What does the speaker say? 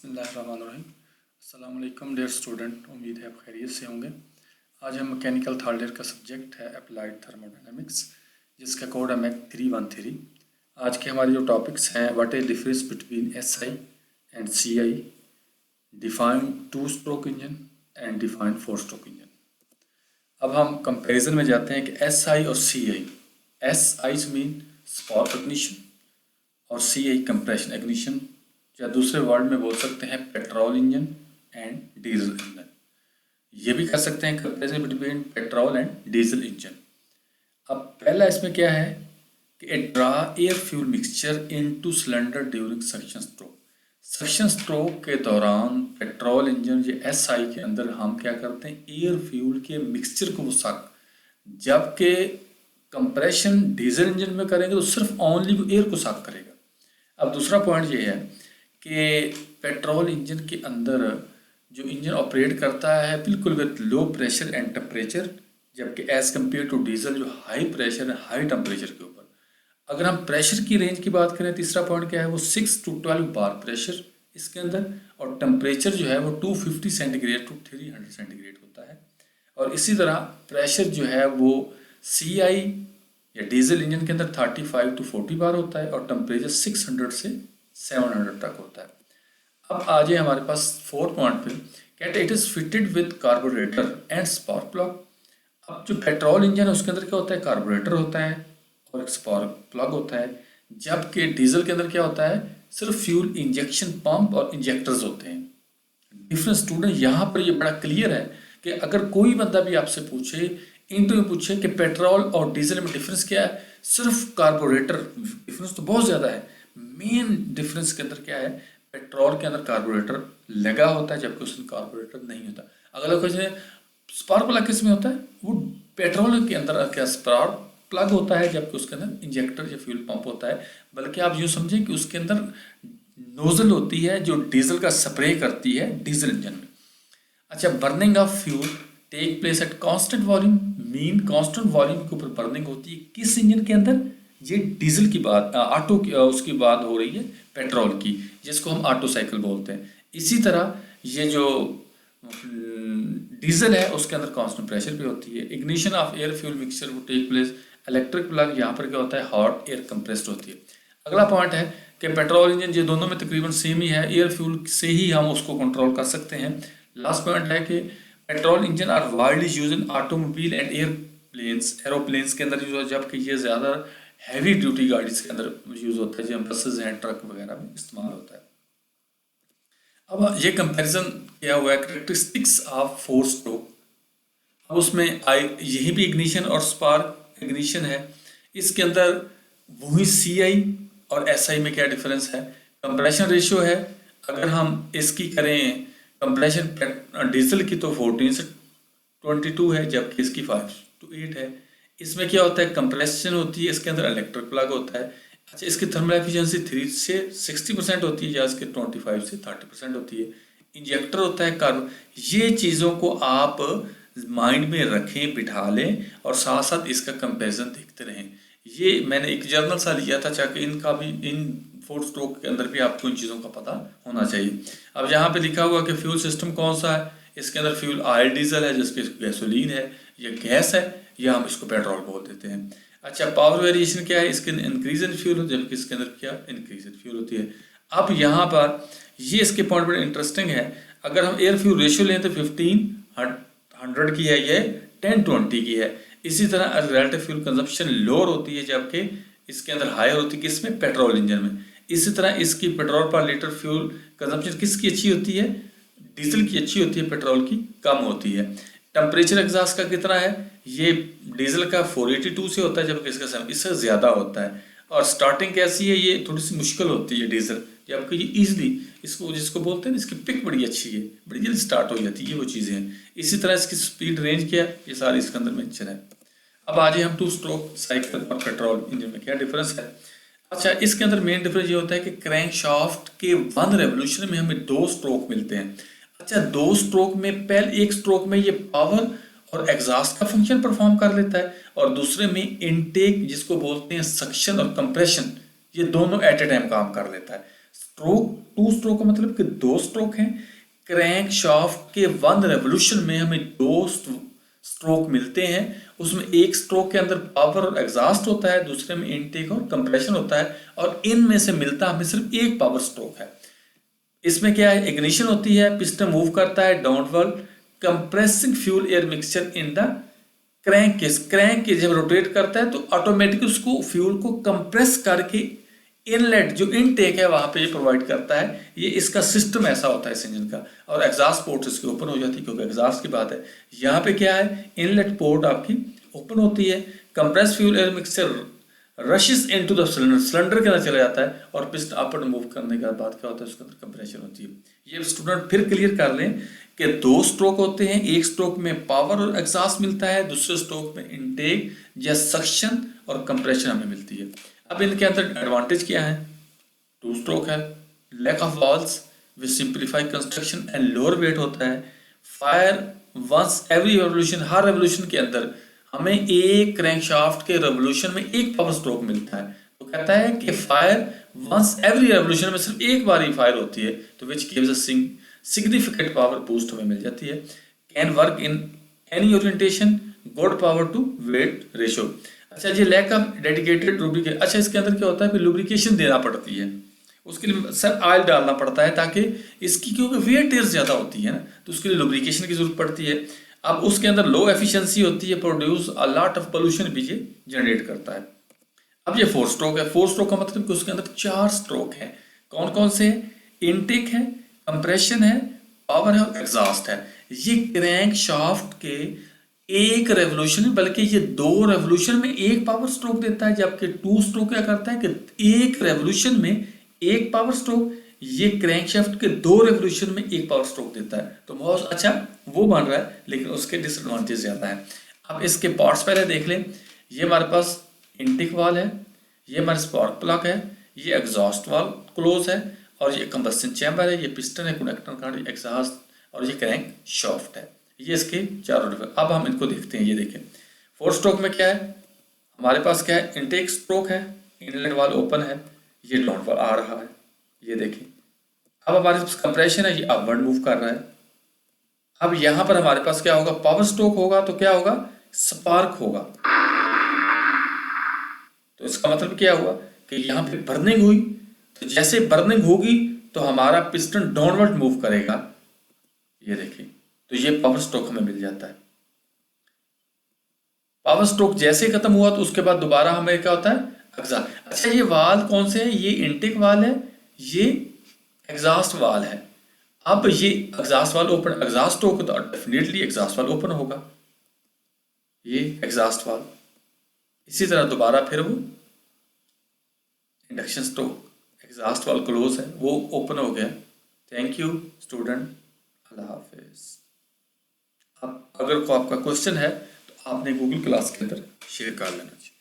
बिस्मिल्लाहिर्रहमानिर्रहीम। अस्सलाम वालेकुम डियर स्टूडेंट, उम्मीद है आप खैरियत से होंगे। आज हम मैकेनिकल थर्ड ईयर का सब्जेक्ट है अप्लाइड थर्मोडायनेमिक्स, जिसका कोड है मैक 313। आज के हमारे जो टॉपिक्स हैं, what is difference between SI and CI, define two stroke engine and define four stroke engine. अब हम कंपैरिजन में जाते हैं कि एसआई और CI. SI mean spark ignition और सीआई कंप्रेशन इग्निशन, या दूसरे वर्ड में बोल सकते हैं petrol engine and diesel engine. ये भी कर सकते हैं comparison between petrol and diesel engine. अब पहला इसमें क्या है कि it draw air fuel mixture into cylinder during suction stroke. Suction stroke के दौरान पेट्रोल इंजन या एसआई के अंदर हम क्या करते हैं, एयर फ्यूल के मिक्सचर को वो सक, जबकि कंप्रेशन डीजल इंजन में करेंगे तो सिर्फ ओनली वो एयर को सक करेगा। अब दूसरा पॉइंट ये है कि पेट्रोल इंजन के अंदर जो इंजन ऑपरेट करता है बिल्कुल with low pressure and temperature, जबकि एज कम्पेयर टू डीजल जो हाई प्रेशर है हाई टेम्परेचर के ऊपर। अगर हम प्रेशर की रेंज की बात करें, तीसरा पॉइंट क्या है, वो 6 to 12 बार प्रेशर इसके अंदर, और टेम्परेचर जो है वो 250 सेंटीग्रेड टू 300 सेंटीग्रेड होता है। और इसी तरह प्रेशर जो है वो सीआई या डीजल इंजन के अंदर 35 to 40 बार होता है, और टेम्परेचर 600 से 700 तक होता है। अब आ जाए हमारे पास फोर्थ पॉइंट पे, कहते it is fitted with carburettor and spark plug. अब जो पेट्रोल इंजन है उसके अंदर क्या होता है, कार्बोरेटर होता है और एक स्पार्क प्लग होता है, जबकि डीजल के अंदर क्या होता है, सिर्फ फ्यूल इंजेक्शन पंप और इंजेक्टर्स होते हैं। डिफरेंस स्टूडेंट यहाँ पर ये बड़ा क्लियर है कि अगर कोई बंदा भी आपसे पूछे, इंटरव्यू पूछे कि पेट्रोल और डीजल में डिफरेंस क्या है, सिर्फ कार्बोरेटर, डिफरेंस तो बहुत ज़्यादा है। मेन डिफरेंस के अंदर क्या है, पेट्रोल के अंदर कार्बोरेटर लगा होता है जबकि उसमें कार्बोरेटर नहीं होता। अगला क्वेश्चन, स्पार्क प्लग किस में होता है, वो पेट्रोल के अंदर क्या स्पार्क प्लग होता है जबकि उसके अंदर इंजेक्टर या फ्यूल पंप होता है। बल्कि आप यूँ समझें कि उसके अंदर नोजल होती है जो डीजल का स्प्रे करती है डीजल इंजन में। अच्छा, burning of fuel take place at constant volume, mean constant volume के ऊपर बर्निंग होती है किस इंजन के अंदर, ये डीजल की बात, ऑटो की उसकी बात हो रही है, पेट्रोल की, जिसको हम ऑटो साइकिल बोलते हैं। इसी तरह ये जो डीजल है उसके अंदर कांस्टेंट प्रेशर पे होती है। Ignition of air fuel mixture वो टेक प्लेस, इलेक्ट्रिक प्लग यहाँ पर क्या होता है, हॉट एयर कंप्रेस्ड होती है। अगला पॉइंट है कि पेट्रोल इंजन ये दोनों में तकरीबन सेम ही है, एयर फ्यूल से ही हम उसको कंट्रोल कर सकते हैं। लास्ट पॉइंट है कि petrol engine are widely use in automobile and airplanes, aeroplanes के अंदर यूज होता है, जबकि ये ज़्यादा हैवी ड्यूटी गाड़ीज के अंदर यूज होता है, जब बसेज हैं, ट्रक वगैरह में इस्तेमाल होता है। अब ये कंपैरिजन किया हुआ है कैरेक्टरिस्टिक्स ऑफ फोर स्ट्रोक। अब उसमें यही भी इग्निशन और स्पार्क इग्निशन है, इसके अंदर वही सीआई और एसआई में क्या डिफरेंस है। कंप्रेशन रेशियो है, अगर हम इसकी करें कंप्रेशन डीजल की तो 14 से 22 है, जबकि इसकी 5 to 8 है। इसमें क्या होता है, कंप्रेशन होती है, इसके अंदर इलेक्ट्रिक प्लग होता है। अच्छा, इसकी थर्मल एफिशिएंसी 3 से 60% होती है, या इसके 25 से 30% होती है। इंजेक्टर होता है कार्बन। ये चीज़ों को आप माइंड में रखें, बिठा लें, और साथ साथ इसका कंपैरिजन देखते रहें। ये मैंने एक जर्नल सा लिया था, चाहे इनका भी, इन फोर स्ट्रोक के अंदर भी आपको इन चीज़ों का पता होना चाहिए। अब यहाँ पे लिखा हुआ कि फ्यूल सिस्टम कौन सा है, इसके अंदर फ्यूल ऑयल डीजल है, जिसके गैसोलीन है या गैस है, या हम इसको पेट्रोल बोल देते हैं। अच्छा, पावर वेरिएशन क्या है, इसके इंक्रीज इन फ्यूल, जबकि इसके अंदर क्या इंक्रीज इन फ्यूल होती है। अब यहाँ पर ये इसके पॉइंट बड़े इंटरेस्टिंग है। अगर हम एयर फ्यूल रेशियो लें तो 1500 की है, ये 1020 की है। इसी तरह रिलेटिव फ्यूल कंजप्शन लोअर होती है, जबकि इसके अंदर हायर होती है, किसमें, पेट्रोल इंजन में। इसी तरह इसकी पेट्रोल पर लीटर फ्यूल कंजप्शन किसकी अच्छी होती है, डीजल की अच्छी होती है, पेट्रोल की कम होती है। टेम्परेचर एग्जॉस्ट का कितना है, ये डीजल का 482 से होता है, जबकि इसका इससे ज़्यादा होता है। और स्टार्टिंग कैसी है, ये थोड़ी सी मुश्किल होती है डीजल, जबकि ये ईजिली, इसको जिसको बोलते हैं, इसकी पिक बड़ी अच्छी है, बड़ी जल्दी स्टार्ट हो जाती है, ये वो चीज़ें हैं। इसी तरह इसकी स्पीड रेंज क्या है, ये सारी इसके अंदर मेंशन है। अब आज हम टू स्ट्रोक साइकिल और पेट्रोल इंजन में क्या डिफरेंस है। अच्छा, इसके अंदर मेन डिफरेंस ये होता है कि क्रैंकशाफ्ट के 1 रेवोल्यूशन में हमें 2 स्ट्रोक मिलते हैं। अच्छा, 2 स्ट्रोक में, पहले एक स्ट्रोक में ये पावर और एग्जॉस्ट का फंक्शन परफॉर्म कर लेता है, और दूसरे में इनटेक, जिसको बोलते हैं सक्शन और कंप्रेशन, ये दोनों एट ए टाइम काम कर लेता है। स्ट्रोक, टू स्ट्रोक का मतलब कि दो स्ट्रोक हैं। क्रैंक शाफ्ट के वन रेवोल्यूशन में हमें दो स्ट्रोक मिलते हैं। उसमें एक स्ट्रोक के अंदर पावर और एग्जॉस्ट होता है, दूसरे में इनटेक और कंप्रेशन होता है, और इनमें से मिलता हमें सिर्फ एक पावर स्ट्रोक है। इसमें क्या है, इग्निशन होती है, पिस्टन मूव करता है downward, compressing fuel air mixture in the crank के जब रोटेट करता है तो ऑटोमेटिकली उसको फ्यूल को कंप्रेस करके इनलेट जो इनटेक है वहां पे ये प्रोवाइड करता है। ये इसका सिस्टम ऐसा होता है इस इंजन का। और एग्जॉस्ट पोर्ट इसकी ओपन हो जाती है क्योंकि एग्जॉस्ट की बात है। यहाँ पे क्या है, इनलेट पोर्ट आपकी ओपन होती है, compress fuel air mixture rushes into the cylinder, cylinder के अंदर चला जाता है, और पिस्टन अप एंड मूव करने के बाद क्या होता है, उसके अंदर कंप्रेशन होती है। ये स्टूडेंट फिर क्लियर कर लें कि दो स्ट्रोक होते हैं, एक स्ट्रोक में पावर और एग्जॉस्ट मिलता है, दूसरे स्ट्रोक में इनटेक या सक्शन और कंप्रेशन हमें मिलती है। अब इनके अंदर एडवांटेज क्या है, टू स्ट्रोक है, lack of walls with simplify construction and lower weight होता है, फायर वंस एवरी रेवोल्यूशन, हर रेवोल्यूशन के अंदर हमें एक क्रैंकशाफ्ट के रेवोल्यूशन में एक पावर स्ट्रोक मिलता है। तो कहता है कि फायर वंस एवरी रेवोल्यूशन में सिर्फ एक बार ही फायर होती है, तो which gives a significant power boost हमें मिल जाती है। Can work in any orientation, good power to weight ratio. अच्छा, ये लैक ऑफ डेडिकेटेड लुब्रिकेशन, अच्छा इसके अंदर क्या होता है कि लुब्रिकेशन देना पड़ती है, उसके लिए सर ऑयल डालना पड़ता है ताकि इसकी, क्योंकि वेट ज़्यादा होती है ना, तो उसके लिए लुब्रिकेशन की जरूरत पड़ती है। अब उसके अंदर लो एफिशिएंसी होती है, produce a lot of pollution भी ये जनरेट करता है। अब ये फोर स्ट्रोक है, फोर स्ट्रोक का मतलब कि उसके अंदर चार स्ट्रोक है। कौन कौन से, इनटेक है, कंप्रेशन है, पावर है और एग्जॉस्ट है। ये क्रैंक शाफ्ट के एक रेवोल्यूशन में, बल्कि ये दो रेवोल्यूशन में एक पावर स्ट्रोक देता है, जबकि टू स्ट्रोक क्या करता है कि एक रेवोल्यूशन में एक पावर स्ट्रोक, ये क्रैंकशाफ्ट के दो रेवोल्यूशन में एक पावर स्ट्रोक देता है। तो बहुत अच्छा वो बन रहा है, लेकिन उसके डिसएडवांटेज ज्यादा है। अब इसके पार्ट्स पहले देख लें। ये हमारे पास इनटेक वाल है, ये हमारे स्पार्क प्लग है, ये एग्जॉस्ट वाल क्लोज है, और ये कंबस्शन चैम्बर है, ये पिस्टन है, कनेक्टर कार्ड, एग्जॉस्ट, और ये क्रैंक शाफ्ट है। ये इसके चारों डिफरेंट। अब हम इनको देखते हैं। ये देखें, फोर स्ट्रोक में क्या है, हमारे पास क्या है, इनटेक स्ट्रोक है, इनलेट वाल ओपन है, ये डाउन वाल आ रहा है, ये देखिए। अब हमारे पास कंप्रेशन है, ये अपवर्ड मूव कर रहा है। अब यहां पर हमारे पास क्या होगा, पावर स्ट्रोक होगा तो क्या होगा, स्पार्क होगा। तो इसका मतलब क्या हुआ कि यहां पे बर्निंग हुई, तो जैसे बर्निंग होगी तो हमारा पिस्टन डाउनवर्ड मूव करेगा, ये देखिए। तो ये पावर स्ट्रोक हमें मिल जाता है। पावर स्ट्रोक जैसे खत्म हुआ तो उसके बाद दोबारा हमें क्या होता है, एग्जॉस्ट। अच्छा, ये वाल कौन से हैं, ये इनटेक वाल है, ये एग्जॉस्ट वाल है। अब ये एग्जॉस्ट वाल ओपन, एग्जॉस्ट स्ट्रोक तो डेफिनेटली एग्जॉस्ट वाल ओपन होगा, ये एग्जॉस्ट वाल। इसी तरह दोबारा फिर वो इंडक्शन स्ट्रोक, एग्जॉस्ट वाल क्लोज है, वो ओपन हो गया। थैंक यू स्टूडेंट, अल्लाह हाफिज। अब अगर को आपका क्वेश्चन है तो आपने गूगल क्लास के अंदर शेयर कर लेना चाहिए।